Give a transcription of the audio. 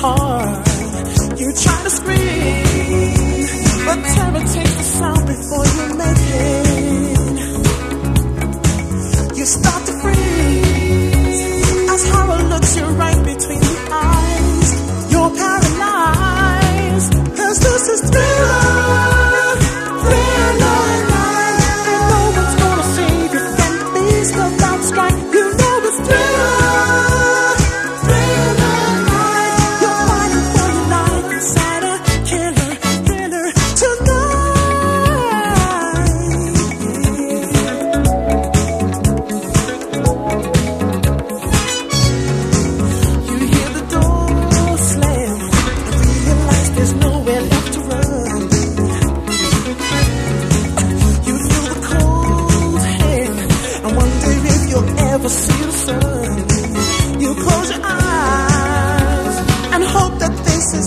heart. You try to scream, but terror takes the sound before you make it. You start to freeze as horror looks you right between the eyes. You're paralyzed, 'cause this is thriller. See the sun. You close your eyes and hope that this is